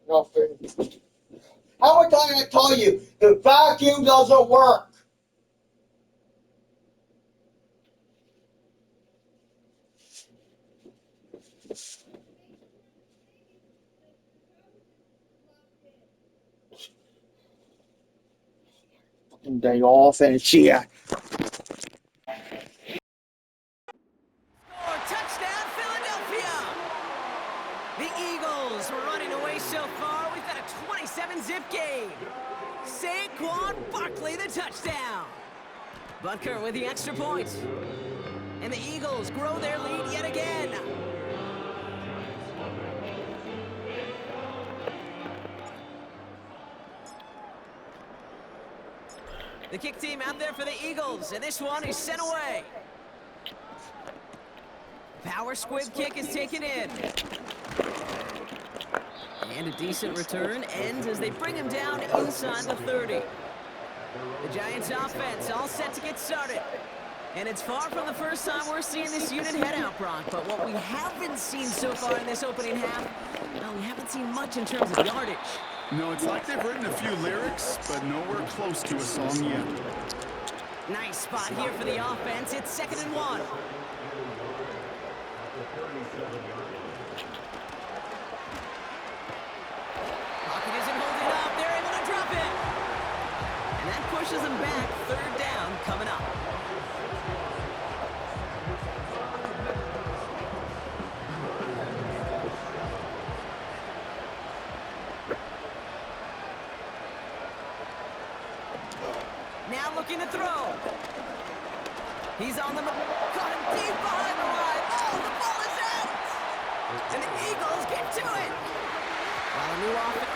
Nothing. How many times I tell you the vacuum doesn't work? Fucking day off and shit. Score, touchdown, Philadelphia! The Eagles were running away so far. We've got a 27-zip game. Saquon Barkley, the touchdown. Butker with the extra point. And the Eagles grow their lead yet again. The kick team out there for the Eagles, and this one is sent away. Power squib kick is taken in. And a decent return ends as they bring him down inside the 30. The Giants offense all set to get started. And it's far from the first time we're seeing this unit head out, Brock. But what we haven't seen so far in this opening half, well, we haven't seen much in terms of yardage. No, it's like they've written a few lyrics, but nowhere close to a song yet. Nice spot here for the offense. It's 2nd and 1. Pocket isn't holding up. They're able to drop it. And that pushes them back. 3rd down coming up. Now looking to throw. He's on the caught him deep behind the line. Oh, the ball is out! And the Eagles get to it. While a new offense.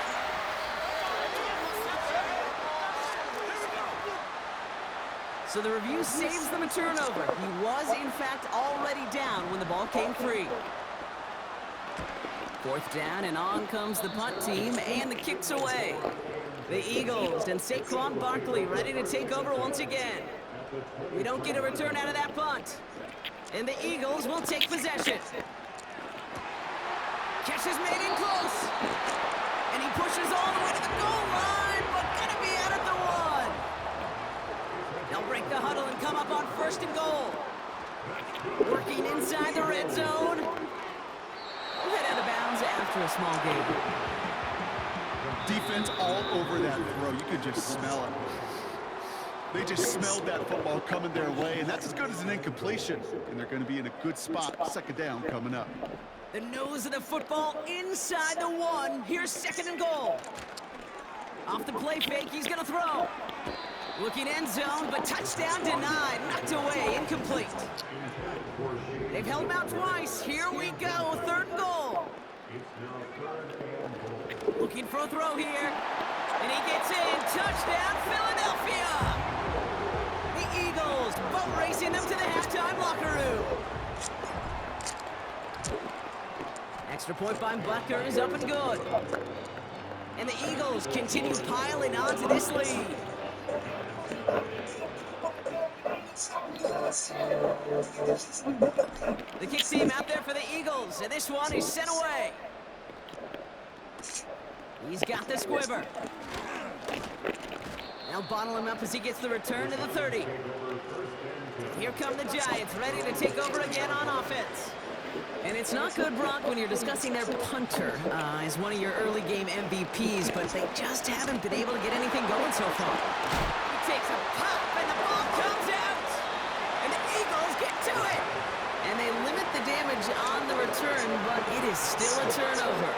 So the review saves them a turnover. He was, in fact, already down when the ball came free. 4th down, and on comes the punt team, and the kick's away. The Eagles and Saquon Barkley ready to take over once again. We don't get a return out of that punt. And the Eagles will take possession. Catch is made in close. And he pushes all the way to the goal line, but gonna be out at the 1. They'll break the huddle and come up on 1st and goal. Working inside the red zone. Head out of bounds after a small gain. Defense all over that throw. You could just smell it. They just smelled that football coming their way, and that's as good as an incompletion. And they're going to be in a good spot. 2nd down coming up. The nose of the football inside the 1. Here's 2nd and goal. Off the play fake, he's going to throw. Looking end zone, but touchdown denied. Knocked away, incomplete. They've held him out twice. Here we go, 3rd and goal. Looking for a throw here. And he gets in. Touchdown, Philadelphia! The Eagles boat racing them to the halftime locker room. Extra point by Butker is up and good. And the Eagles continue piling on to this lead. The kick team out there for the Eagles, and this one is sent away. He's got the squibber. They'll bottle him up as he gets the return to the 30. Here come the Giants, ready to take over again on offense. And it's not good, Brock, when you're discussing their punter as one of your early game MVPs, but they just haven't been able to get anything going so far. He takes a pop, and the ball comes out. And the Eagles get to it. And they limit the damage on the return, but it is still a turnover.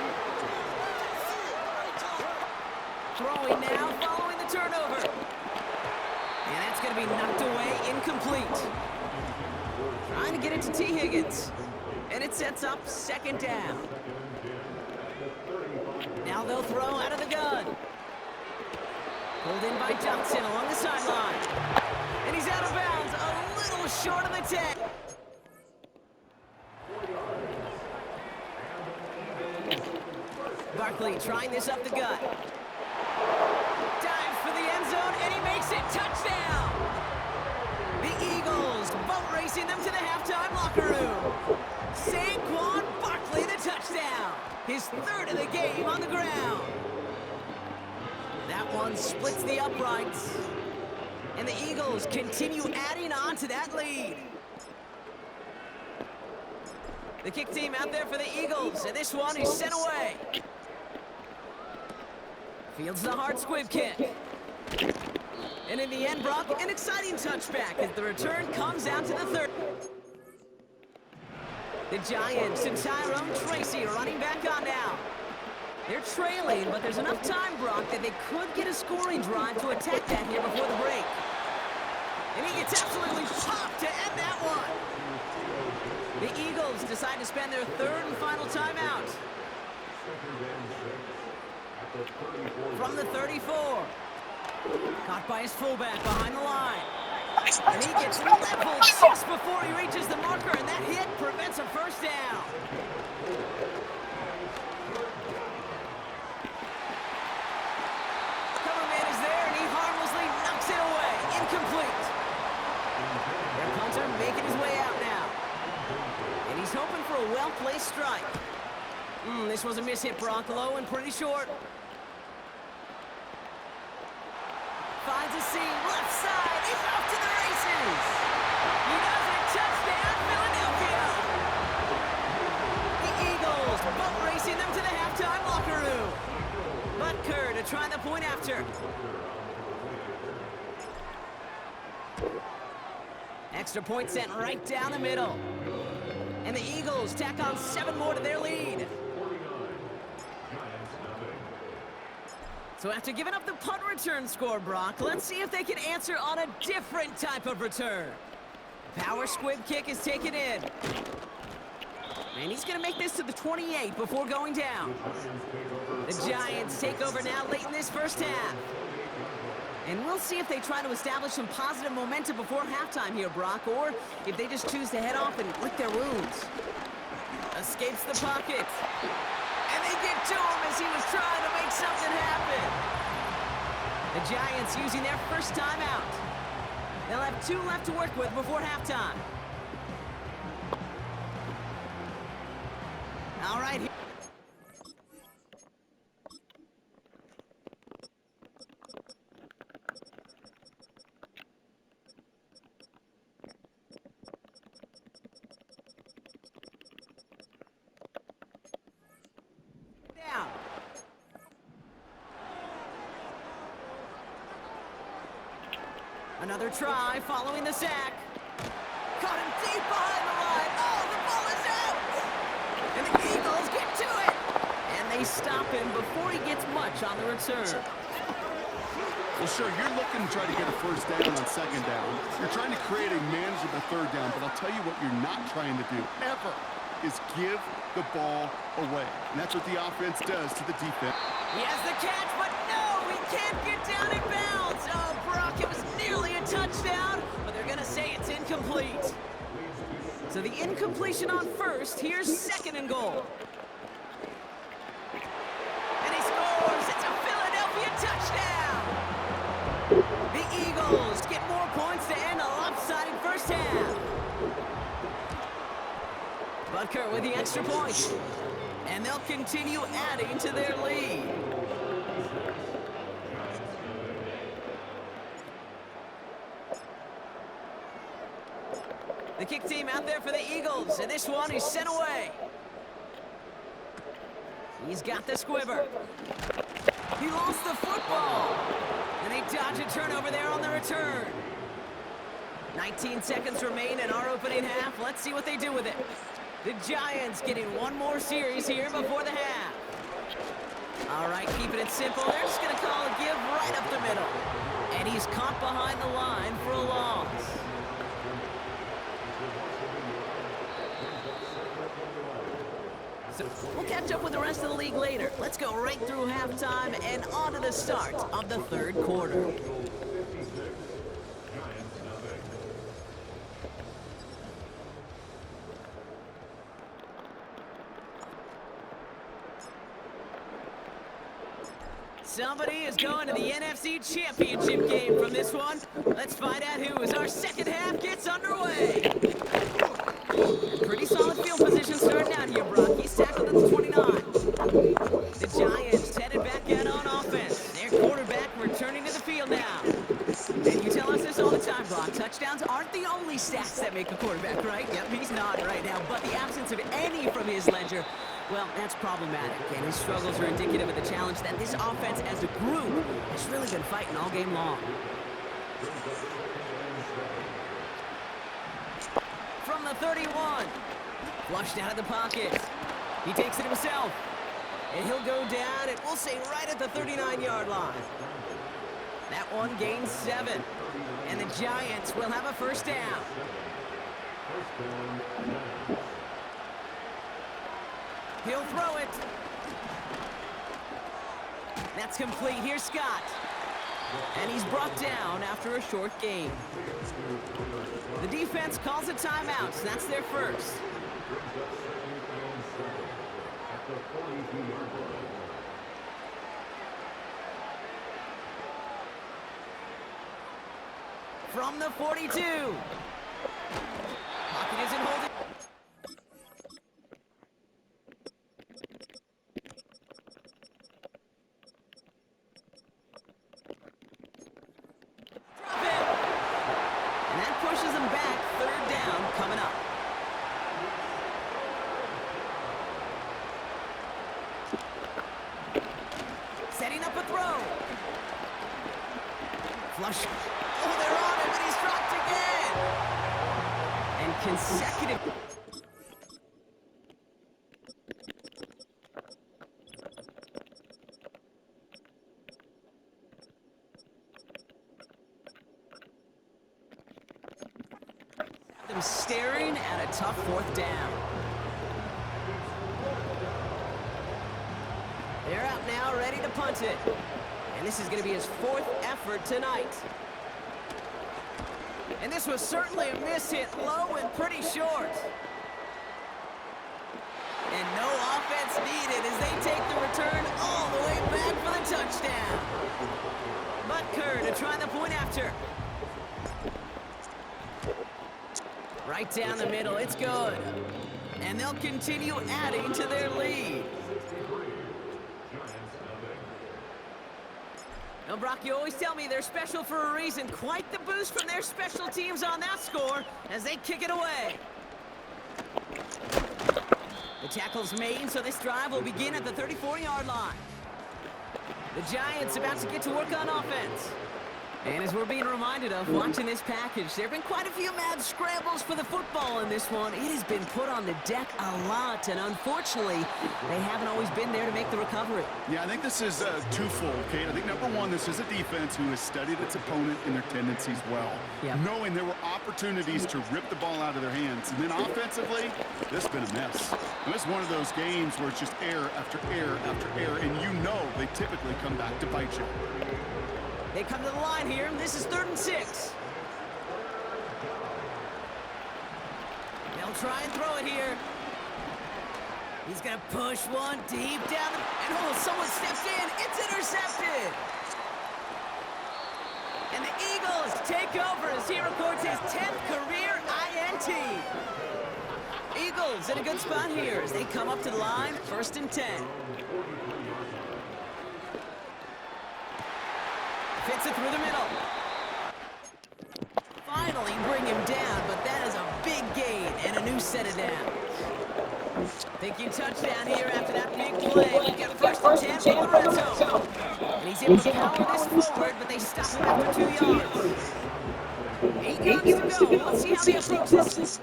Throwing now, following the turnover. And that's going to be knocked away, incomplete. Trying to get it to T. Higgins. And it sets up 2nd down. Now they'll throw out of the gun. Pulled in by Johnson along the sideline. And he's out of bounds, a little short of the 10. Barkley trying this up the gut. Dives for the end zone, and he makes it. Touchdown! The Eagles boat racing them to the halftime locker room. Saquon Barkley, the touchdown. His third of the game on the ground. That one splits the uprights. And the Eagles continue adding on to that lead. The kick team out there for the Eagles, and this one is sent away. Fields the hard squib kick. And in the end, Brock, an exciting touchback as the return comes out to the third. The Giants and Tyrone Tracy running back on now. They're trailing, but there's enough time, Brock, that they could get a scoring drive to attack that here before the break. And he gets absolutely popped to end that one. The Eagles decide to spend their third and final timeout. From the 34. Caught by his fullback behind the line. And he gets leveled just before he reaches the marker, and that hit prevents a first down. Coverman is there, and he harmlessly knocks it away. Incomplete. Their punter making his way out now. And he's hoping for a well-placed strike. This was a miss-hit, Brock, low and pretty short. Finds a seam, left side, he's off to the races! He does it, touchdown, Philadelphia! The Eagles boat racing them to the halftime locker room. Butker to try the point after. Extra point sent right down the middle. And the Eagles tack on 7 more to their lead. So after giving up the punt return score, Brock, let's see if they can answer on a different type of return. Power squib kick is taken in. And he's going to make this to the 28 before going down. The Giants take over now late in this first half. And we'll see if they try to establish some positive momentum before halftime here, Brock, or if they just choose to head off and lick their wounds. Escapes the pocket. And they get to him as he was trying to make something happen. The Giants using their first timeout. They'll have 2 left to work with before halftime. All right. Another try following the sack. Caught him deep behind the line. Oh, the ball is out! And the Eagles get to it! And they stop him before he gets much on the return. Well, sure, you're looking to try to get a first down on second down. You're trying to create a manageable third down, but I'll tell you what you're not trying to do, ever, is give the ball away. And that's what the offense does to the defense. He has the catch, but no, he can't get down in bounds. Oh, Brock, it was nearly a touchdown, but they're going to say it's incomplete. So the incompletion on first, here's 2nd and goal. And he scores. It's a Philadelphia touchdown. The Eagles get more points to end a lopsided first half. Butker with the extra point. And they'll continue adding to their lead. The kick team out there for the Eagles, and this one is sent away. He's got the squibber. He lost the football. And they dodge a turnover there on the return. 19 seconds remain in our opening half. Let's see what they do with it. The Giants getting one more series here before the half. All right, keeping it simple. They're just going to call a give right up the middle. And he's caught behind the line for a loss. So we'll catch up with the rest of the league later. Let's go right through halftime and on to the start of the third quarter. Somebody is going to the NFC Championship game from this one. Let's find out who as our second half gets underway. Pretty solid field position starting out here, Brock. He's tackled at the 29. The Giants headed back out on offense. Their quarterback returning to the field now. And you tell us this all the time, Brock. Touchdowns aren't the only stats that make a quarterback, right? Yep, he's not right now. But the absence of any from his ledger, well, that's problematic. And his struggles are indicative of the challenge that this offense as a group has really been fighting all game long. From the 31. Flushed out of the pocket. He takes it himself. And he'll go down, and we'll say right at the 39-yard line. That one gains 7. And the Giants will have a first down. He'll throw it. That's complete. Here's Scott. And he's brought down after a short gain. The defense calls a timeout, so that's their first. From the 42. Pocket isn't holding. Drop it. And that pushes them back. Third down coming up. Setting up a throw. Flush. Oh, they're on him, and he's dropped again. And consecutive. Them staring at a tough fourth down. They're out now, ready to punt it. And this is going to be his 4th effort tonight. And this was certainly a miss, hit low and pretty short. And no offense needed as they take the return all the way back for the touchdown. Butker to try the point after. Right down the middle, it's good. And they'll continue adding to their lead. Now, Brock, you always tell me they're special for a reason. Quite the boost from their special teams on that score as they kick it away. The tackle's made, so this drive will begin at the 34-yard line. The Giants about to get to work on offense. And as we're being reminded of watching this package, there have been quite a few mad scrambles for the football in this one. It has been put on the deck a lot, and unfortunately, they haven't always been there to make the recovery. Yeah, I think this is twofold, Kate. I think, number one, this is a defense who has studied its opponent and their tendencies well, knowing there were opportunities to rip the ball out of their hands. And then offensively, this has been a mess. And this is one of those games where it's just error after error after error, and you know they typically come back to bite you. They come to the line here. This is 3rd and 6. They'll try and throw it here. He's going to push one deep down. And oh, someone steps in. It's intercepted. And the Eagles take over as he records his 10th career INT. Eagles in a good spot here as they come up to the line. 1st and 10. Fits it through the middle. Finally bring him down, but that is a big gain and a new set of downs. Thinking touchdown here after that big play. We get 1st and 10 in the red zone. And he's able to power this forward, but they stop him after 2 yards. 8 yards to go. Let's see how they approach this.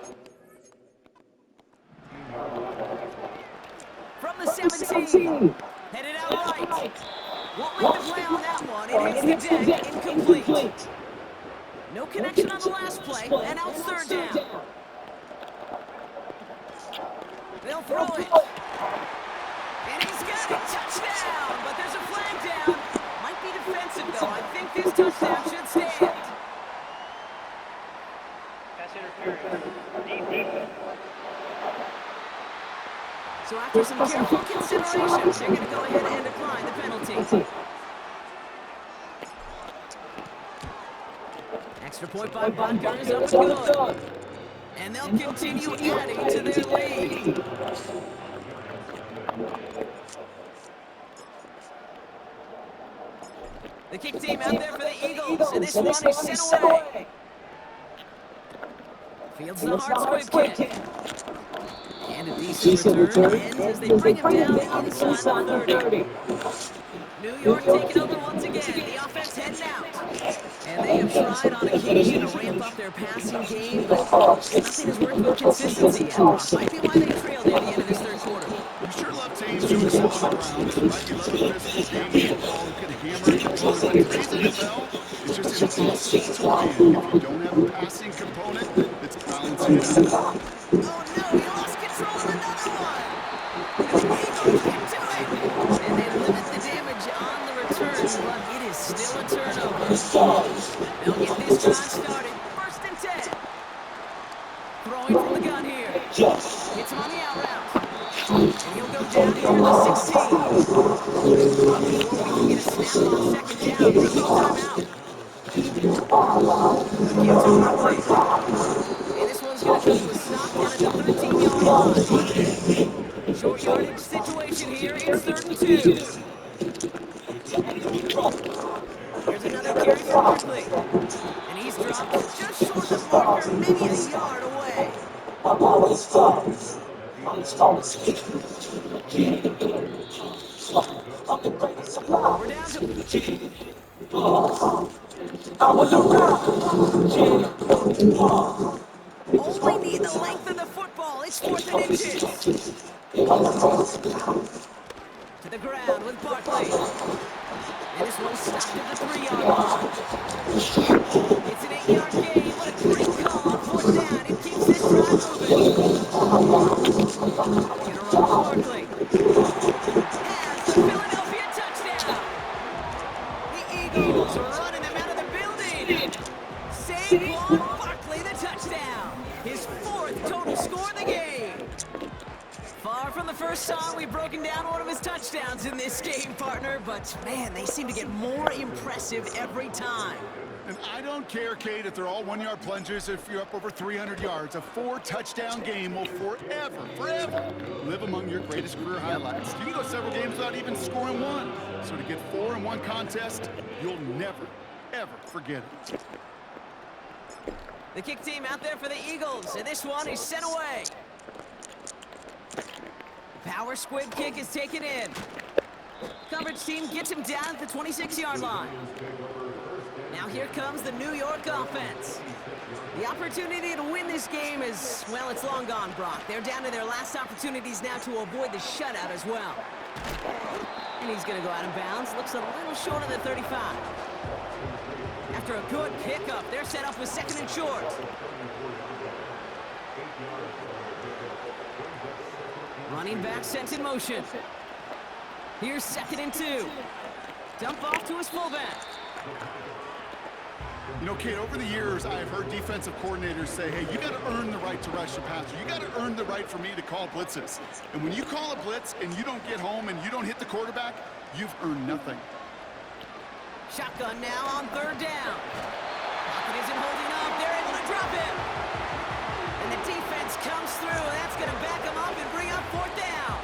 From the 17. Headed out right. Won't make the play on that one. It hits the deck, incomplete. No connection on the last play, and now it's 3rd down. They'll throw it. And he's got it. Touchdown. But there's a flag down. Might be defensive, though. I think this touchdown should stand. Pass interference. Deep. So after some careful consideration, they're going to go ahead and decline the penalty. Extra point by Butker is up and good. And they'll continue adding to their lead. The kick team out there for the Eagles, and this one is sent away. Fields the hard squib kick. And a decent return ends as they bring him down inside the 30. New York taking over once again. The offense heading out. And they have tried on occasion to ramp up their passing game, but nothing has worked with consistency yet, Brock. Might be why they trail near the end of this third quarter. You sure love teams who excel on the ground, right? You love a physical game of football who can hammer your opponent. But today's NFL is just impossible to win if you don't have a passing component that's balancing it out. Oh no, he lost control of another one. And the Eagles get to it. And they limit the damage on the return, but it is still a turnover. They'll get this drive started. 1st and 10. Throwing from the gun here. Hits him on the out route. And he'll go down here at the 16. Before we can get a snap on 2nd down, they go timeout. Give to Barkley. And this one's going to come to a stop down at the 13-yard line. Short yardage situation here. It's 3rd and 2. Here's another carry for Barkley. And he's dropped just short of the marker, maybe a yard away. We're down to... Only need the length of the football. It's 4th and inches. To the ground with Barkley. And this one's stopped at the 3-yard line. It's an 8-yard gain. What a great call on 4th down. It keeps this drive moving. Gonna run with Barkley. Has the Philadelphia touchdown. The Eagles are running them out of the building. Saquon Barkley, the touchdown. His 4th total score of the game. Far from the first time we've broken down one of his touchdowns in this game, partner, but man, they seem to get more impressive every time. And I don't care, Kate, if they're all 1-yard plungers, if you're up over 300 yards. A 4-touchdown game will forever live among your greatest career highlights. You can go several games without even scoring one. So to get 4 in one contest, you'll never, ever forget it. The kick team out there for the Eagles, and this one is sent away. Power squib kick is taken in. Coverage team gets him down at the 26-yard line. Now here comes the New York offense. The opportunity to win this game is, well, it's long gone, Brock. They're down to their last opportunities now to avoid the shutout as well. And he's going to go out of bounds. Looks a little short of the 35. After a good pickup, they're set up with 2nd and short. Running back sent in motion. Here's 2nd and 2. Dump off to his fullback. You know, Kate, over the years, I've heard defensive coordinators say, hey, you got to earn the right to rush the passer. You got to earn the right for me to call blitzes. And when you call a blitz and you don't get home and you don't hit the quarterback, you've earned nothing. Shotgun now on 3rd down. Pocket isn't holding up. They're able to drop him. And the defense comes through. That's going to back him up and bring up 4th down.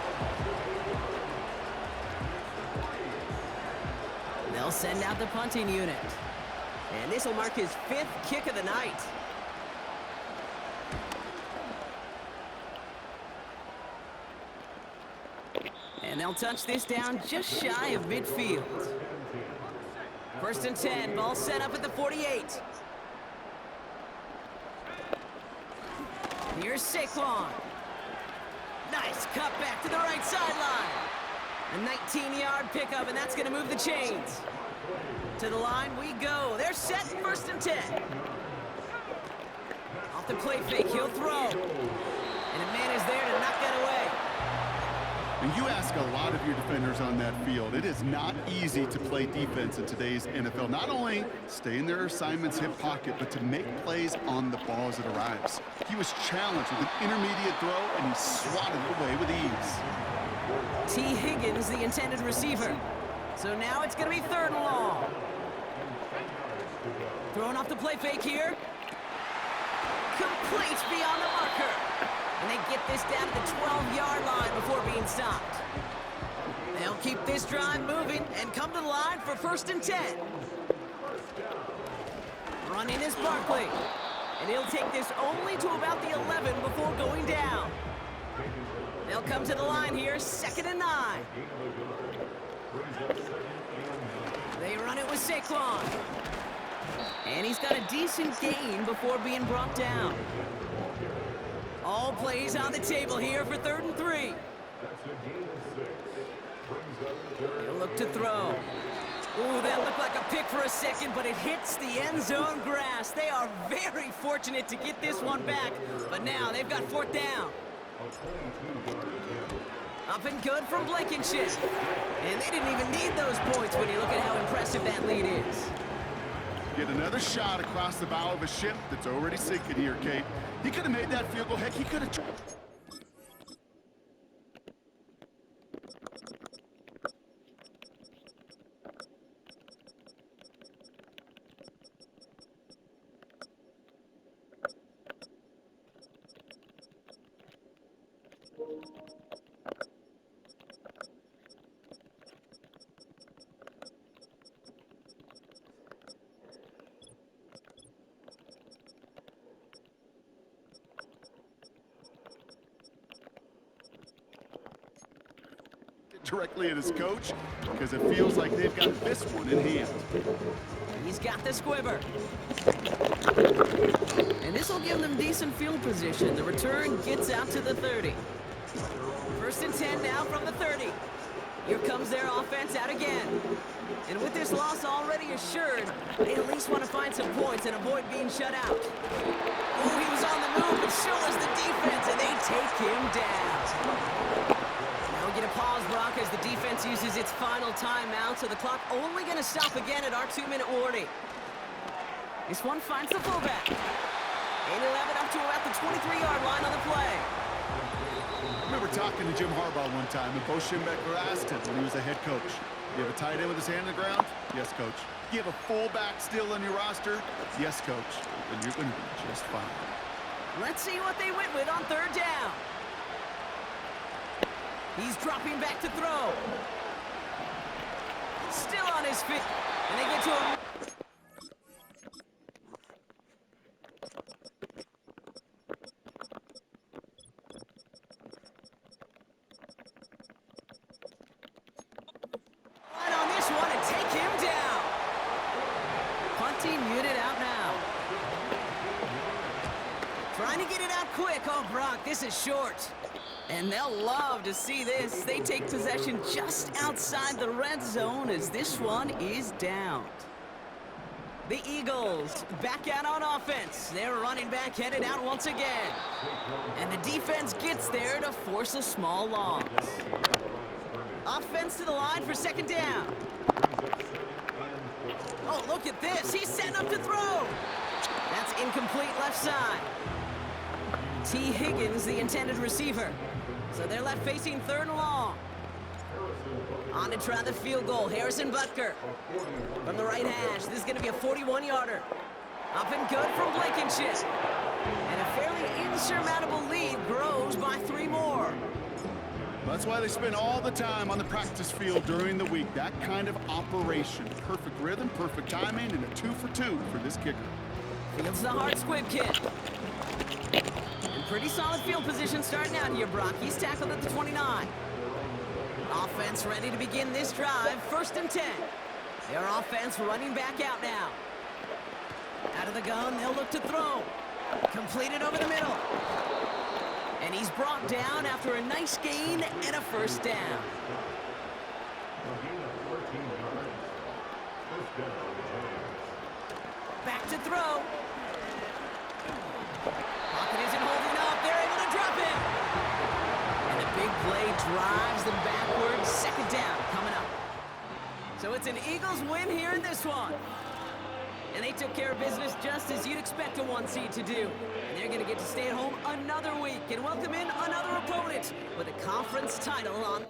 They'll send out the punting unit. And this will mark his 5th kick of the night. And they'll touch this down just shy of midfield. 1st and 10, ball set up at the 48. Here's Saquon. Nice cut back to the right sideline. A 19-yard pickup, and that's going to move the chains. To the line we go. They're set 1st and 10. Off the play fake, he'll throw. And a man is there to knock that away. And you ask a lot of your defenders on that field. It is not easy to play defense in today's NFL. Not only stay in their assignment's hip pocket, but to make plays on the ball as it arrives. He was challenged with an intermediate throw, and he swatted it away with ease. T. Higgins, the intended receiver. So now it's going to be 3rd and long. Throwing off the play fake here. complete beyond the marker. And they get this down to the 12-yard line before being stopped. They'll keep this drive moving and come to the line for 1st and 10. Running is Barkley. And he'll take this only to about the 11 before going down. They'll come to the line here, 2nd and 9. They run it with Saquon. And he's got a decent gain before being brought down. All plays on the table here for 3rd and 3. He'll look to throw. Ooh, that looked like a pick for a second, but it hits the end zone grass. They are very fortunate to get this one back, but now they've got 4th down. Up and good from Blankenship. And they didn't even need those points when you look at how impressive that lead is. Get another shot across the bow of a ship that's already sinking here, Kate. He could have made that field goal. Heck, he could have... directly at his coach because it feels like they've got this one in hand. He's got the squibber. And this will give them decent field position. The return gets out to the 30. 1st and 10 now from the 30. Here comes their offense out again. And with this loss already assured, they at least want to find some points and avoid being shut out. Oh, he was on the move, but so was the defense, and they take him down. Now we get a pause, Brock, as the defense uses its final timeout, so the clock only going to stop again at our 2-minute warning. This one finds the fullback. 8-11 up to about the 23-yard line on the play. I remember talking to Jim Harbaugh one time, and Bo Schembechler asked him when he was a head coach, you have a tight end with his hand on the ground? Yes, coach. You have a fullback still on your roster? Yes, coach. Then you're going to be just fine. Let's see what they went with on 3rd down. He's dropping back to throw. Still on his feet. And they get to him. Right on this one and take him down. Punting unit out now. Trying to get it out quick. Oh, Brock, this is short. And they'll love to see this. They take possession just outside the red zone as this one is down. The Eagles back out on offense. Their running back headed out once again. And the defense gets there to force a small loss. Offense to the line for 2nd down. Oh, look at this. He's setting up to throw. That's incomplete left side. T. Higgins, the intended receiver. So they're left facing 3rd and long. On to try the field goal, Harrison Butker. From the right hash, this is going to be a 41-yarder. Up and good from Blankenship. And a fairly insurmountable lead grows by 3 more. That's why they spend all the time on the practice field during the week. That kind of operation. Perfect rhythm, perfect timing, and a 2-for-2 for this kicker. Fields the hard squib kick. And pretty solid field position starting out here, Brock. He's tackled at the 29. Offense ready to begin this drive. 1st and 10. Their offense running back out now. Out of the gun, they'll look to throw. Completed over the middle. And he's brought down after a nice gain and a 1st down. Back to throw. Pocket isn't holding up. They're able to drop him. And the big play drives them backwards. 2nd down coming up. So it's an Eagles win here in this one. And they took care of business just as you'd expect a 1 seed to do. And they're going to get to stay at home another week and welcome in another opponent with a conference title on.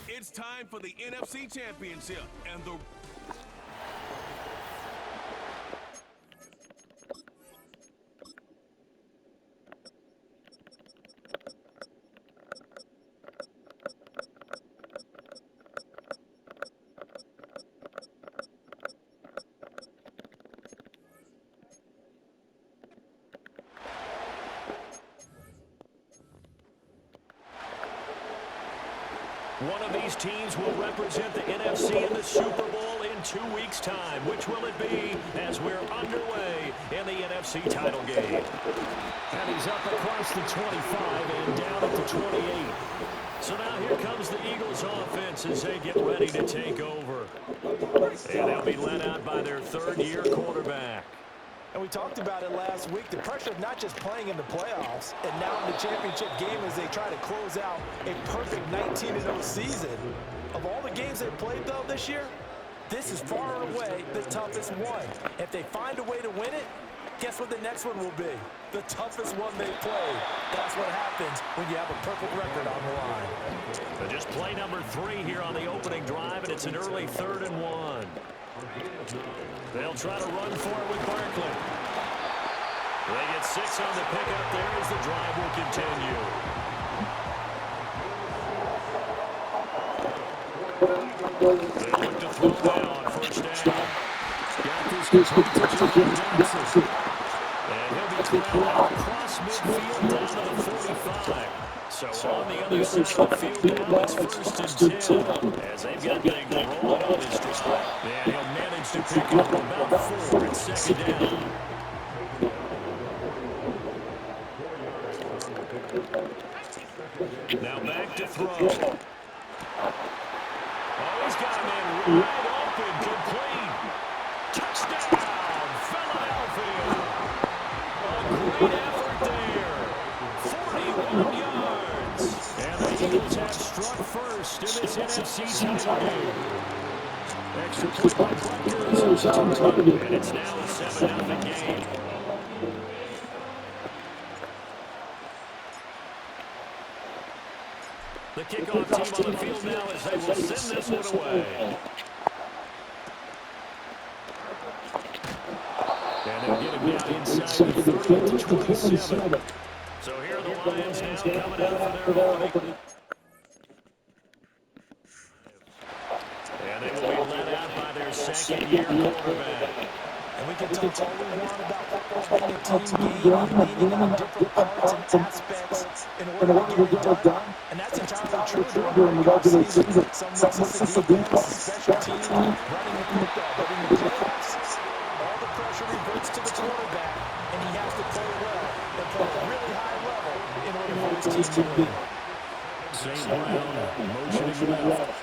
It's time for the NFC Championship, and the one of these teams will represent the NFC in the Super Bowl in 2 weeks' time. Which will it be as we're underway in the NFC title game? And he's up across the 25 and down at the 28. So now here comes the Eagles offense as they get ready to take over. And they'll be led out by their third-year quarterback. And we talked about it last week, the pressure of not just playing in the playoffs and now in the championship game as they try to close out a perfect 19-0 season. Of all the games they've played, though, this year, this is far and away the toughest one. If they find a way to win it, guess what the next one will be? The toughest one they've played. That's what happens when you have a perfect record on the line. But just play number 3 here on the opening drive, and it's an early 3rd and 1. They'll try to run for it with Barkley. They get 6 on the pickup there as the drive will continue. They look to throw now on first down. Got this complete to Jahan Johnson. And he'll be thrown out across midfield down to the 45. So on the other side of the field now, it's 1st and 10. As they've got things rolling on this drive. And he'll manage to pick up about 4 at 2nd down. Now back to throw. Oh, he's got a man right open, complete. Touchdown, Philadelphia. A great effort there. 41 yards. And the Eagles have struck first in this NFC title game. Extra point by Rutgers. And it's now a 7-0 game. The kickoff team on the field now as they will send this one away. And they'll get him down inside the 30 to 27. So here are the Lions now coming out for their opening. And they will be led out by their 2nd-year quarterback. And we can talk all we want about football being a team game and leaning on different parts and aspects in order to get it done. And that's entirely true during the regular season. Some weeks it's the defense, special teams, running the football. But in the playoffs, all the pressure reverts to the quarterback, and he has to play well and play at a really high level in order for his team to win. St. Brown motioning left.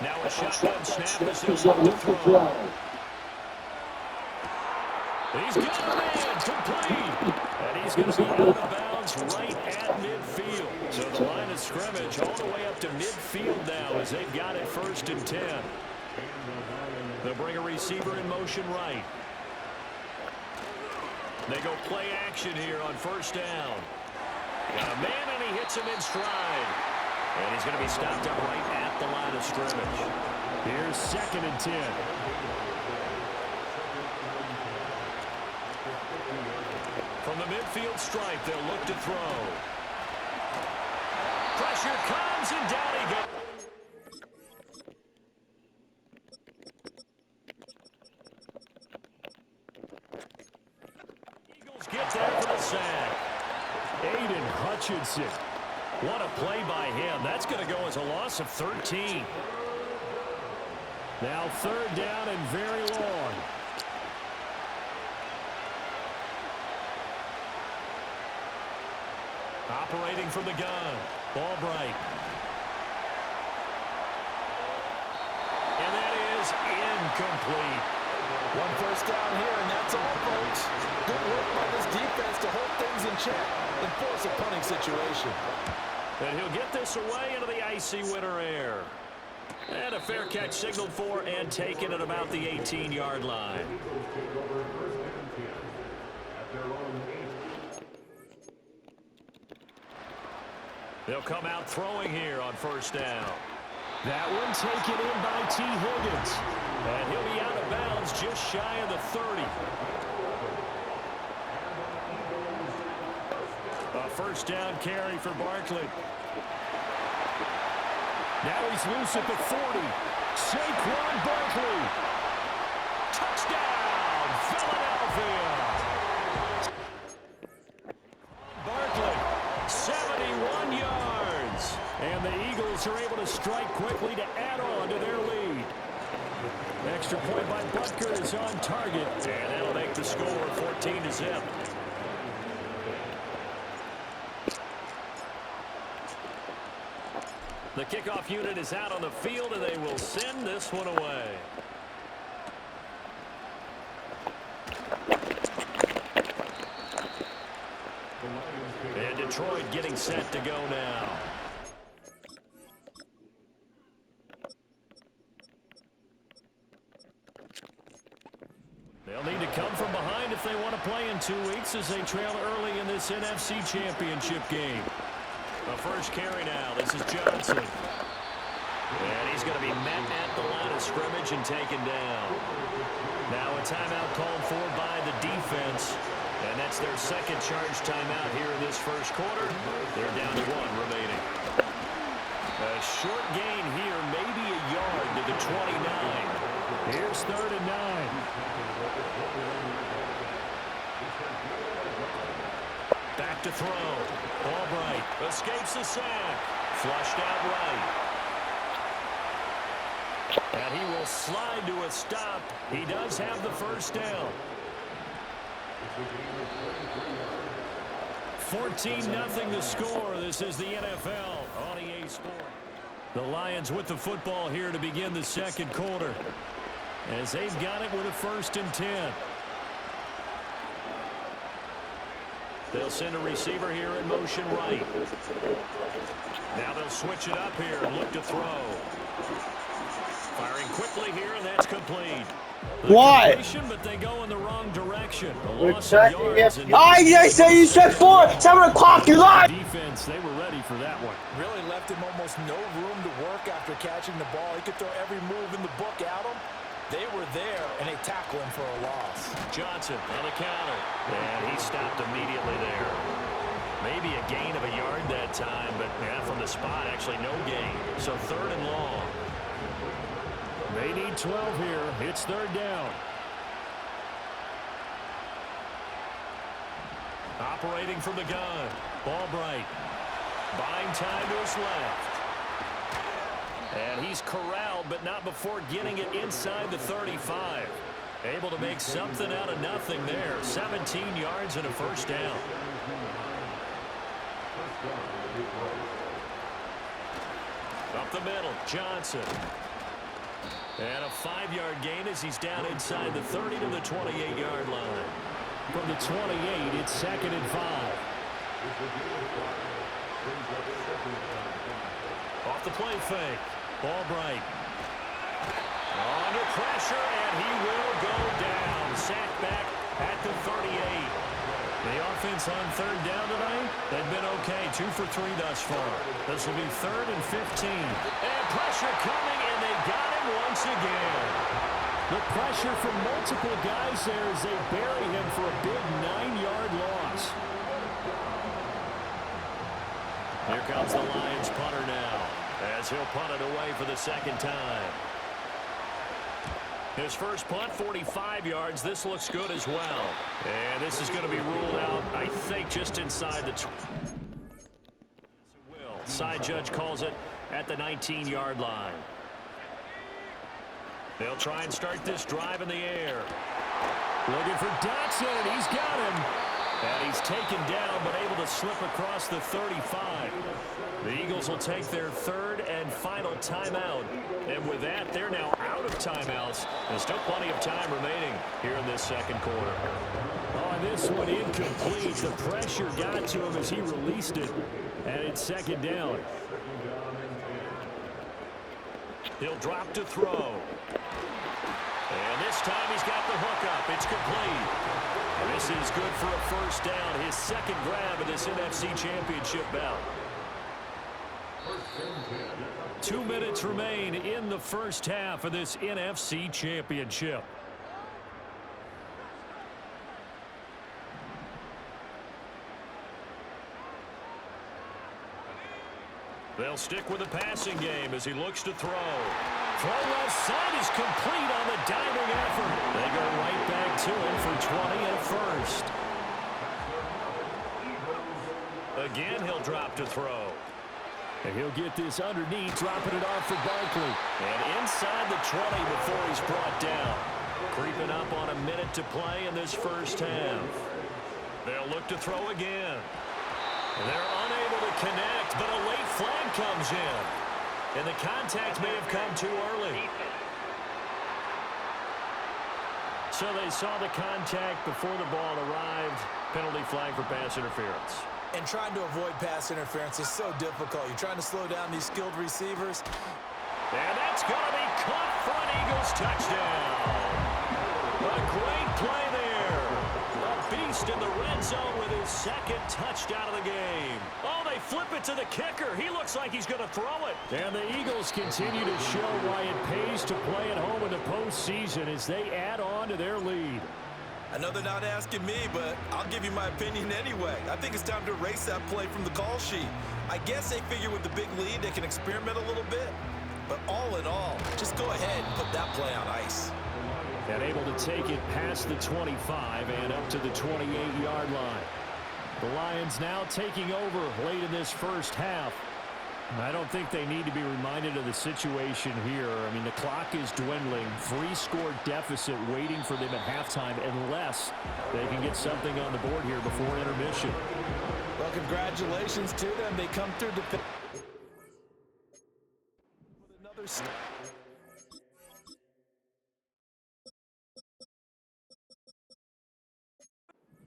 Now a shotgun snap as he'll look to throw. He's got a man complete. And he's going to be out of bounds right at midfield. So the line of scrimmage all the way up to midfield now as they've got it 1st and 10. They'll bring a receiver in motion right. They go play action here on 1st down. Got a man and he hits him in stride. And he's going to be stopped up right at the line of scrimmage. Here's 2nd and 10. From the midfield stripe, they'll look to throw. Pressure comes, and down he goes. Eagles get there for the sack. Aiden Hutchinson. What a play by him. That's going to go as a loss of 13. Now 3rd down and very long. Operating from the gun. Albright. And that is incomplete. 1 first down here, and that's all, folks. Good work by this defense to hold things in check and force a punting situation. And he'll get this away into the icy winter air. And a fair catch signaled for and taken at about the 18-yard line. They'll come out throwing here on 1st down. That one taken in by T. Higgins. And he'll be out of bounds just shy of the 30. A 1st down carry for Barkley. Now he's loose at the 40. Saquon Barkley. Touchdown, Philadelphia. Barkley, 71 yards. And the Eagles are able to strike quickly to add on to their lead. extra point by Butker is on target, and that'll make the score 14-0. The kickoff unit is out on the field, and they will send this one away. And Detroit getting set to go now. They'll need to come from behind if they want to play in 2 weeks as they trail early in this NFC Championship game. The first carry now. This is Johnson. And he's going to be met at the line of scrimmage and taken down. Now a timeout called for by the defense. And that's their second charge timeout here in this first quarter. They're down to 1 remaining. A short gain here, maybe a yard to the 29. Here's 3rd and 9. Back to throw. Albright escapes the sack. Flushed out right. And he will slide to a stop. He does have the first down. 14-0 the score. This is the NFL on EA Sports. The Lions with the football here to begin the second quarter, as they've got it with a 1st and 10. They'll send a receiver here in motion right. Now they'll switch it up here and look to throw. Firing quickly here, and that's complete. Why? But they go in the wrong direction. I say you said 4, 7 o'clock. You lied. Defense, they were ready for that one. Really left him almost no room to work after catching the ball. He could throw every move in the book at him. They were there, and they tackle him for a loss. Johnson on the counter, and he stopped immediately there. Maybe a gain of a yard that time, but from the spot, actually no gain. So 3rd and long. They need 12 here. It's 3rd down. Operating from the gun. Albright. Buying time to his left. And he's corralled, but not before getting it inside the 35. Able to make something out of nothing there. 17 yards and a first down. Up the middle, Johnson. And a 5-yard gain as he's down inside the 30 to the 28-yard line. From the 28, it's 2nd and 5. Off the play fake. Albright. Under pressure, and he will go down. Sacked back at the 38. The offense on 3rd down tonight, they've been okay. 2 for 3 thus far. This will be 3rd and 15. And pressure coming, and they got him once again. The pressure from multiple guys there as they bury him for a big 9-yard loss. Here comes the Lions punter now, as he'll punt it away for the 2nd time. His first punt, 45 yards. This looks good as well. And this is going to be ruled out, I think, just inside the 20. Side judge calls it at the 19-yard line. They'll try and start this drive in the air. Looking for Dotson, and he's got him. And he's taken down, but able to slip across the 35. The Eagles will take their 3rd and final timeout. And with that, they're now out of timeouts. There's still plenty of time remaining here in this second quarter. Oh, and this one incomplete. The pressure got to him as he released it. And it's 2nd down. He'll drop to throw. And this time he's got the hook up. It's complete. And this is good for a first down. His 2nd grab of this NFC Championship bout. 2 minutes remain in the first half of this NFC Championship. They'll stick with the passing game as he looks to throw. Throw left side is complete on the diving effort. They go right back to him for 20 and a first. Again, he'll drop to throw. And he'll get this underneath, dropping it off for Barkley. And inside the 20 before he's brought down. Creeping up on a minute to play in this first half. They'll look to throw again. They're unable to connect, but a late flag comes in. And the contact may have come too early. So they saw the contact before the ball arrived. Penalty flag for pass interference. And trying to avoid pass interference is so difficult. You're trying to slow down these skilled receivers. And that's going to be caught for an Eagles touchdown. A great play there. A beast in the red zone with his second touchdown of the game. Oh, they flip it to the kicker. He looks like he's going to throw it. And the Eagles continue to show why it pays to play at home in the postseason as they add on to their lead. I know they're not asking me, but I'll give you my opinion anyway. I think it's time to erase that play from the call sheet. I guess they figure with the big lead they can experiment a little bit. But all in all, just go ahead and put that play on ice. And able to take it past the 25 and up to the 28-yard line. The Lions now taking over late in this first half. I don't think they need to be reminded of the situation here. I mean, the clock is dwindling. 3-score deficit waiting for them at halftime unless they can get something on the board here before intermission. Well, congratulations to them. They come through with another step.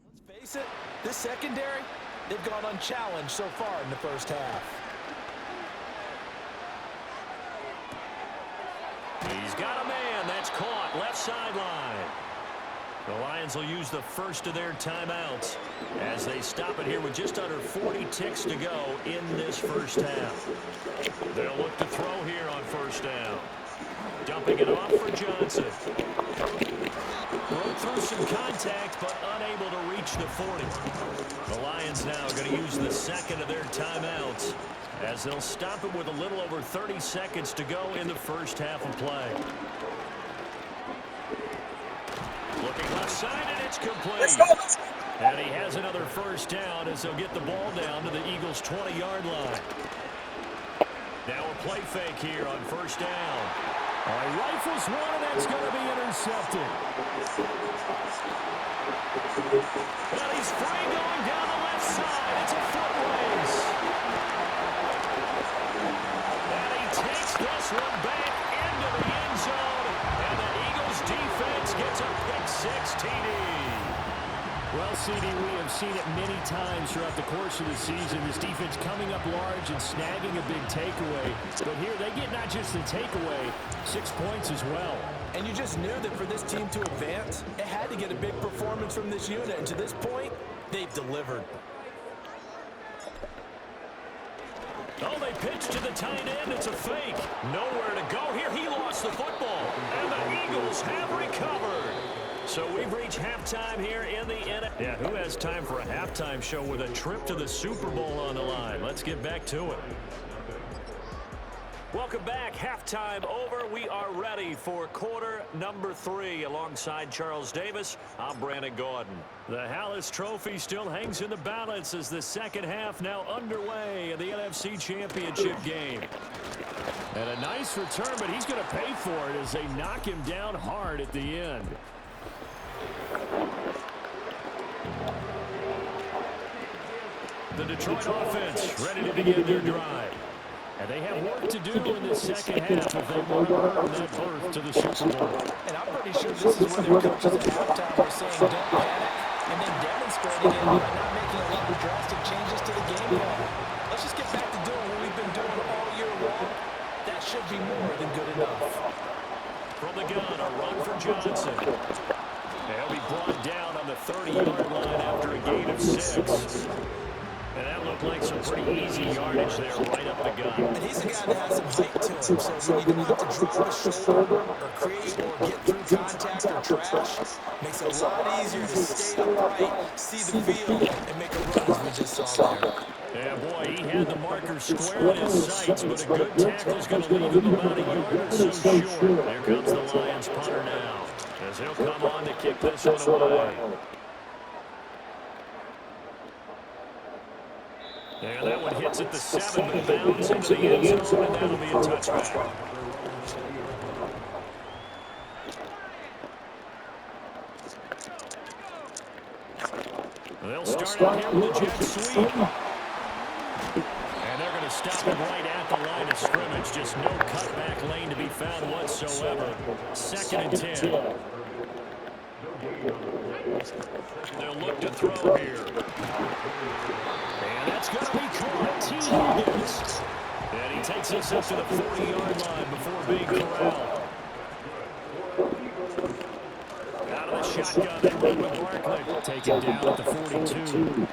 Let's face it, this secondary, they've gone unchallenged so far in the first half. He's got a man. That's caught. Left sideline. The Lions will use the first of their timeouts as they stop it here with just under 40 ticks to go in this first half. They'll look to throw here on first down. Dumping it off for Johnson. Broke through some contact, but unable to reach the 40. The Lions now are going to use the second of their timeouts as they'll stop it with a little over 30 seconds to go in the first half of play. Looking left side, and it's complete. And he has another first down as they'll get the ball down to the Eagles' 20-yard line. Now a play fake here on first down. He rifles one, and that's going to be intercepted. But he's free going down the left side. It's a foot race. And he takes this one back into the end zone. And the Eagles defense gets a pick six TD. Well, CD, we have seen it many times throughout the course of the season. This defense coming up large and snagging a big takeaway. But here they get not just the takeaway, 6 points as well. And you just knew that for this team to advance, it had to get a big performance from this unit. And to this point, they've delivered. Oh, they pitch to the tight end. It's a fake. Nowhere to go here. He lost the football. And the Eagles have recovered. So we've reached halftime here in the NFL. Yeah, who has time for a halftime show with a trip to the Super Bowl on the line? Let's get back to it. Welcome back. Halftime over. We are ready for quarter number 3. Alongside Charles Davis, I'm Brandon Gordon. The Hallis Trophy still hangs in the balance as the second half now underway in the NFC Championship game. And a nice return, but he's going to pay for it as they knock him down hard at the end. The Detroit offense ready to begin their drive. And they have work to do in the second half if they want to earn that berth to the Super Bowl. And I'm pretty sure this is where their coaches at halftime were saying don't panic, and then demonstrating it by not making a lot of drastic changes to the game plan. Let's just get back to doing what we've been doing all year long. That should be more than good enough. From the gun, a run for Johnson. He'll be brought down on the 30-yard line after a gain of 6. And that looked like some pretty easy yardage there right up the gut. And he's a guy that has some height to him, so when you don't have to draw the shoulder or create or get through contact or trash, makes it a lot easier to stay upright, see the field, and make a run as we just saw there. Yeah, boy, he had the marker square in his sights, but a good tackle is going to leave him about a yard or so short. Here comes the Lions punter now, as he'll come on to kick this one away. And that one hits at the 7, but bounds into the end zone, and that'll be a touchback. They'll start out here with a jet sweep. And they're going to stop him right at the line of scrimmage. Just no cutback lane to be found whatsoever. 2nd and 10. They'll look to throw here. And that's going to be caught. T. Higgins. And he takes us up to the 40-yard line before being corralled. Out of the shotgun, they run with Barkley. Taken down at the 42.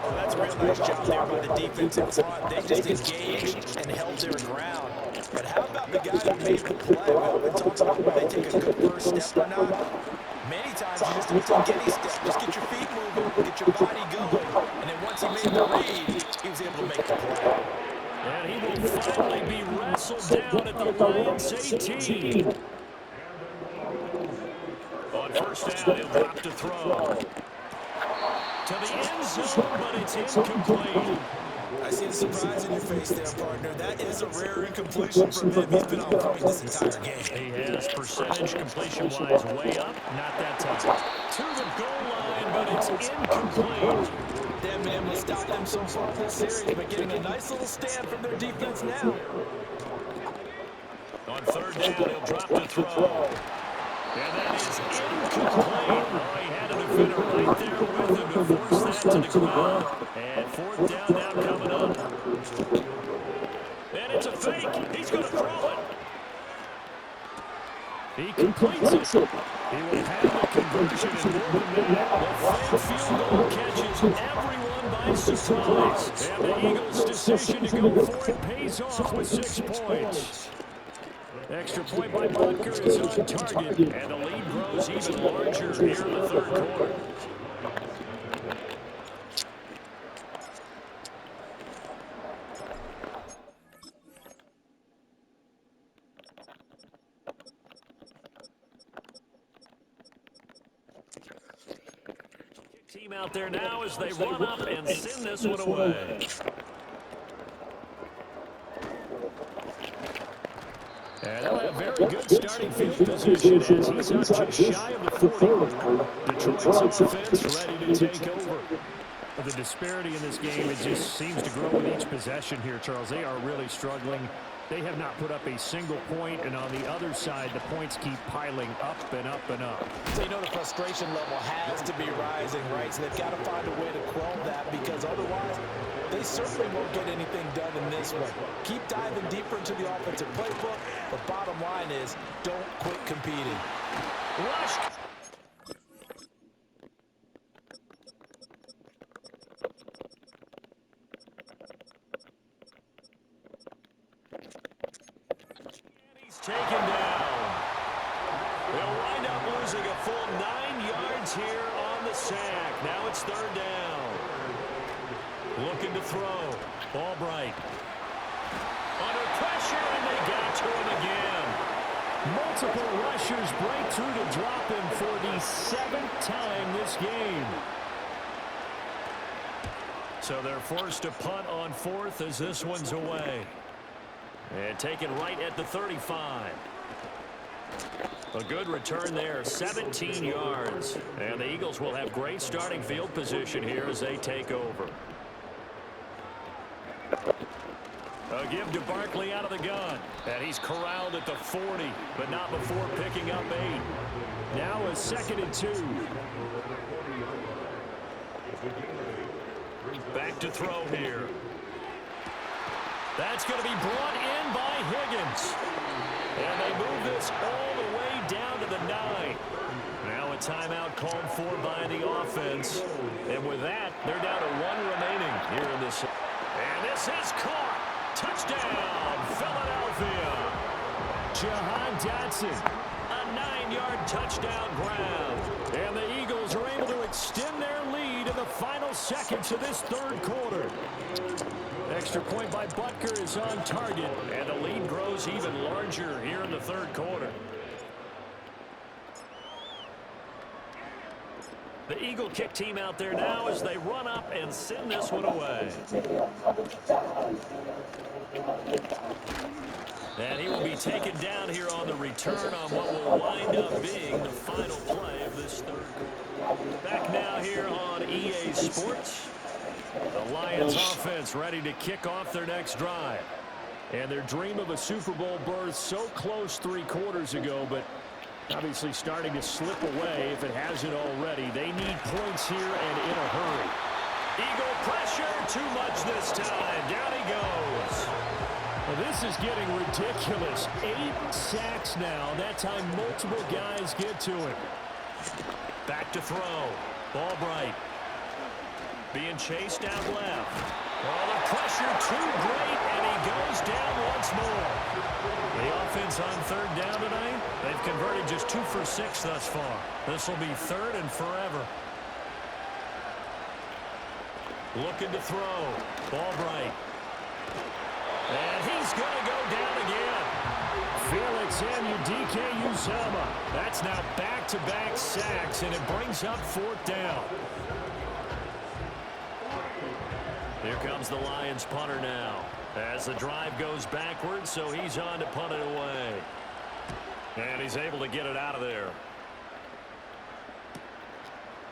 Oh, that's a real nice job there by the defensive front. They just engaged and held their ground. But how about the guy who made the play? We often talk about when they take a good first step or not. Many times you just don't take any step. Just get your feet moving, get your body going. And then once he made the read, he was able to make the play. And he will finally be wrestled down at the Lions 18. On first down, he'll drop to throw. To the end zone, but it's incomplete. I see the surprise in your face there, partner. That is a rare incompletion from him. He's been on point this entire game. He has percentage completion-wise way up, not that time. To the goal line, but it's incomplete. They haven't been able to stop them so far this series, but getting a nice little stand from their defense now. On 3rd down, he'll drop to throw. And that is incomplete. Oh, he had a defender right there with him to force that to the ground. And 4th down now coming up. And it's a fake. He's going to throw it. He completes it. He will have the conversion and more than that. The fake field goal catches everyone by surprise. And the Eagles' decision to go for it pays off with 6 points. Extra point by Butker is on target, and the lead grows even larger here in the 3rd quarter. Team out there now as they run up and send this one away. And they'll have very good starting field position as he's up just shy of the 40. Detroit's offense ready to take over. The disparity in this game, it just seems to grow with each possession here, Charles. They are really struggling. They have not put up a single point, and on the other side, the points keep piling up and up and up. So you know the frustration level has to be rising, right? So they've got to find a way to quell that, because otherwise they certainly won't get anything done in this one. Keep diving deeper into the offensive playbook. The bottom line is don't quit competing. Rush. Taken down. They'll wind up losing a full 9 yards here on the sack. Now it's 3rd down. Looking to throw. Albright. Under pressure, and they got to him again. Multiple rushers break through to drop him for the 7th time this game. So they're forced to punt on 4th as this one's away. And taken right at the 35. A good return there, 17 yards. And the Eagles will have great starting field position here as they take over. A give to Barkley out of the gun. And he's corralled at the 40, but not before picking up 8. Now a 2nd and 2. Back to throw here. That's going to be brought in by Higgins. And they move this all the way down to the 9. Now a timeout called for by the offense. And with that, they're down to 1 remaining here in this. And this is caught. Touchdown, Philadelphia. Jahan Dotson, a 9-yard touchdown grab. And the Eagles are able to extend their lead in the final seconds of this 3rd quarter. Extra point by Butker is on target, and the lead grows even larger here in the 3rd quarter. The Eagle kick team out there now as they run up and send this one away. And he will be taken down here on the return on what will wind up being the final play of this third quarter. Back now here on EA Sports. The Lions offense ready to kick off their next drive. And their dream of a Super Bowl berth so close 3 quarters ago, but obviously starting to slip away if it hasn't already. They need points here and in a hurry. Eagle pressure, too much this time. Down he goes. Well, this is getting ridiculous. 8 sacks now. That time multiple guys get to him. Back to throw. Ball bright. Being chased out left. Oh, the pressure too great, and he goes down once more. The offense on 3rd down tonight, they've converted just 2 for 6 thus far. This will be 3rd and forever. Looking to throw. Ball bright. And he's going to go down again. Felix Anudike-Uzomah. That's now back-to-back sacks, and it brings up 4th down. Here comes the Lions punter now as the drive goes backwards, so he's on to punt it away. And he's able to get it out of there.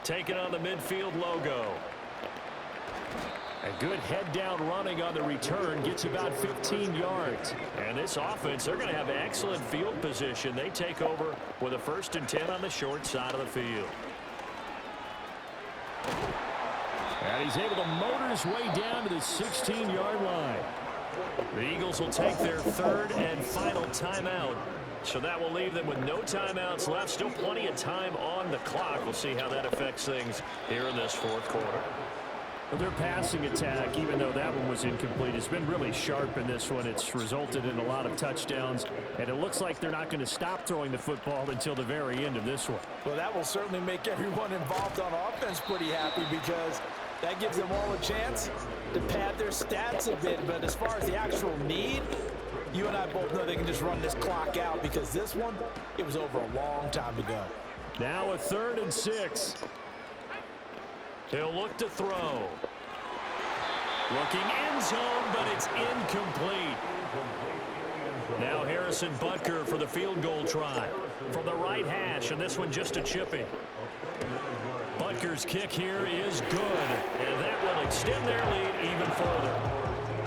Taking on the midfield logo. A good head-down running on the return, gets about 15 yards. And this offense, they're going to have excellent field position. They take over with a 1st and 10 on the short side of the field. And he's able to motor his way down to the 16-yard line. The Eagles will take their 3rd and final timeout. So that will leave them with no timeouts left. Still plenty of time on the clock. We'll see how that affects things here in this 4th quarter. Well, their passing attack, even though that one was incomplete, has been really sharp in this one. It's resulted in a lot of touchdowns, and it looks like they're not going to stop throwing the football until the very end of this one. Well, that will certainly make everyone involved on offense pretty happy because that gives them all a chance to pad their stats a bit. But as far as the actual need, you and I both know they can just run this clock out because this one, it was over a long time ago. Now a 3rd and 6. He'll look to throw. Looking end zone, but it's incomplete. Now Harrison Butker for the field goal try from the right hash, and this one just a chipping. Butker's kick here is good, and that will extend their lead even further.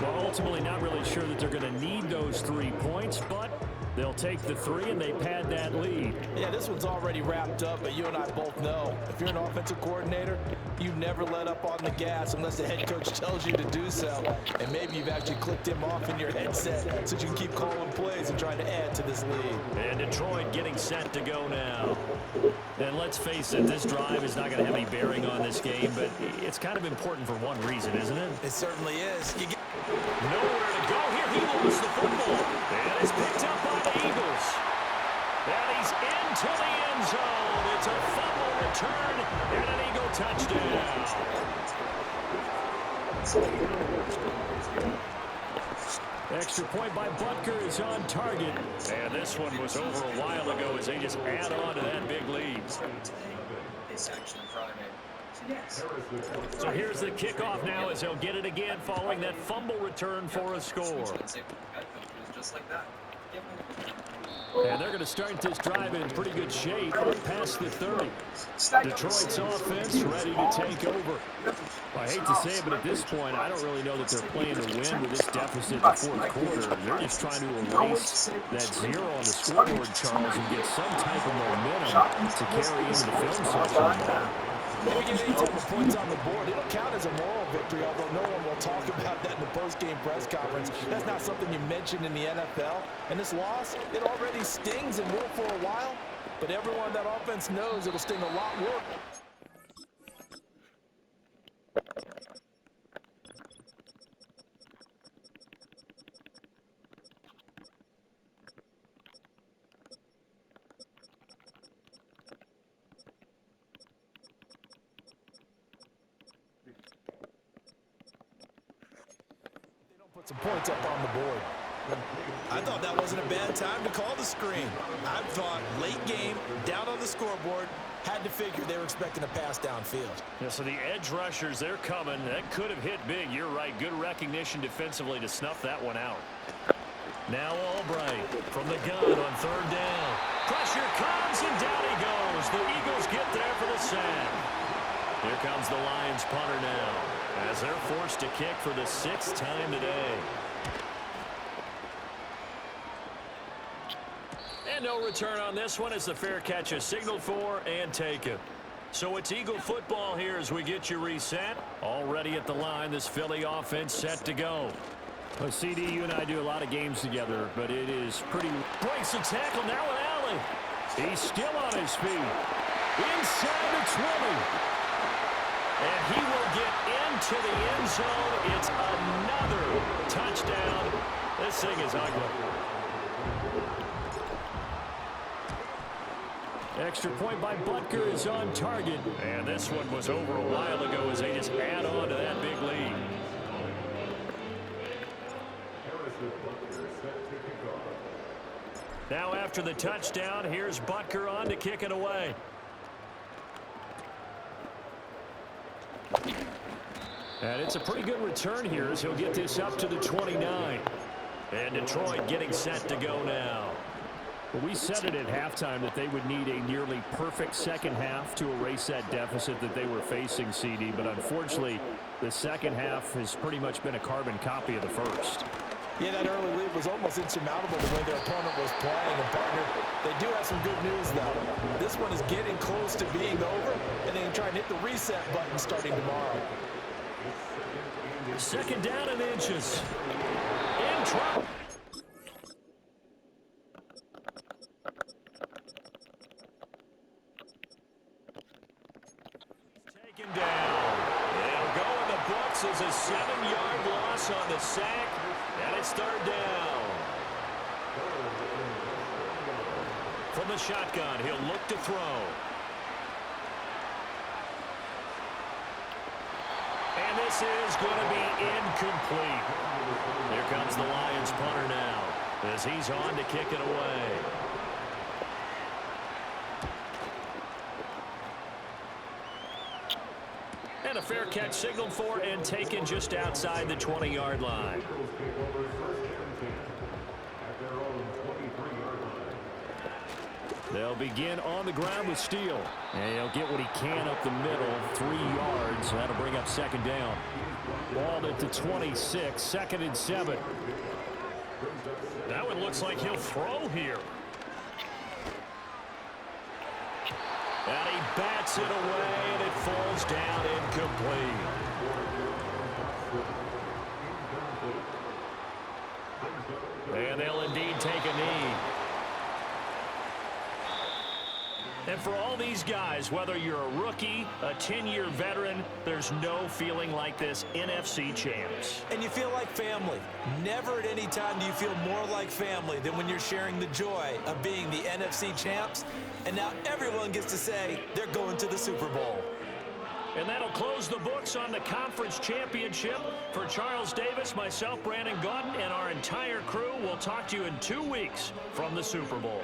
Well, ultimately not really sure that they're going to need those 3 points, but they'll take the 3 and they pad that lead. Yeah, this one's already wrapped up, but you and I both know if you're an offensive coordinator, you never let up on the gas unless the head coach tells you to do so. And maybe you've actually clicked him off in your headset so you can keep calling plays and trying to add to this lead. And Detroit getting set to go now. And let's face it, this drive is not going to have any bearing on this game, but it's kind of important for one reason, isn't it? It certainly is. Nowhere to go here. He lost the football. And it's picked up by the Eagles. And he's into the end zone. It's a fumble return and an Eagle touchdown. Extra point by Butker is on target. And this one was over a while ago as they just add on to that big lead. So here's the kickoff now as they'll get it again following that fumble return for a score. And they're going to start this drive in pretty good shape past the 30. Detroit's offense ready to take over. I hate to say it, but at this point, I don't really know that they're playing to win with this deficit in the 4th quarter. They're just trying to erase that 0 on the scoreboard, Charles, and get some type of momentum to carry into the film section. Maybe get any type of points on the board. It'll count as a moral victory, although no one will talk about that in the post-game press conference. That's not something you mentioned in the NFL. And this loss, it already stings and will for a while. But everyone on that offense knows it'll sting a lot more. Put some points up on the board. I thought that wasn't a bad time to call the screen. I thought late game, down on the scoreboard, had to figure they were expecting a pass downfield. Yeah, so the edge rushers, they're coming. That could have hit big. You're right. Good recognition defensively to snuff that one out. Now Albright from the gun on third down. Pressure comes, and down he goes. The Eagles get there for the sack. Here comes the Lions punter now, as they're forced to kick for the 6th time today. And no return on this one as the fair catch is signaled for and taken. So it's Eagle football here as we get you reset. Already at the line, this Philly offense set to go. Well, CD, you and I do a lot of games together, but it is pretty... Breaks the tackle now in Allen. He's still on his feet. Inside the 20. And he will get into the end zone. It's another touchdown. This thing is ugly. Extra point by Butker is on target. And this one was over a while ago as they just add on to that big lead. Now after the touchdown, here's Butker on to kick it away. And it's a pretty good return here as he'll get this up to the 29. And Detroit getting set to go now. Well, we said it at halftime that they would need a nearly perfect second half to erase that deficit that they were facing, CD. But unfortunately, the second half has pretty much been a carbon copy of the first. Yeah, that early lead was almost insurmountable the way their opponent was playing. And, partner, they do have some good news, though. This one is getting close to being over, and they can try and hit the reset button starting tomorrow. Second down and inches. In trouble. Taken down. It'll go in the books as a 7-yard loss on the sack, and it's third down. From the shotgun, he'll look to throw. And this is going to be incomplete. Here comes the Lions punter now as he's on to kick it away. And a fair catch signaled for and taken just outside the 20-yard line. They'll begin on the ground with Steele. And he'll get what he can up the middle, 3 yards. That'll bring up second down. Ball at the 26, 2nd and 7. That one looks like he'll throw here. And he bats it away, and it falls down incomplete. And they'll indeed take a knee. And for all these guys, whether you're a rookie, a 10-year veteran, there's no feeling like this NFC champs. And you feel like family. Never at any time do you feel more like family than when you're sharing the joy of being the NFC champs. And now everyone gets to say they're going to the Super Bowl. And that'll close the books on the conference championship. For Charles Davis, myself, Brandon Gaudin, and our entire crew, we'll talk to you in 2 weeks from the Super Bowl.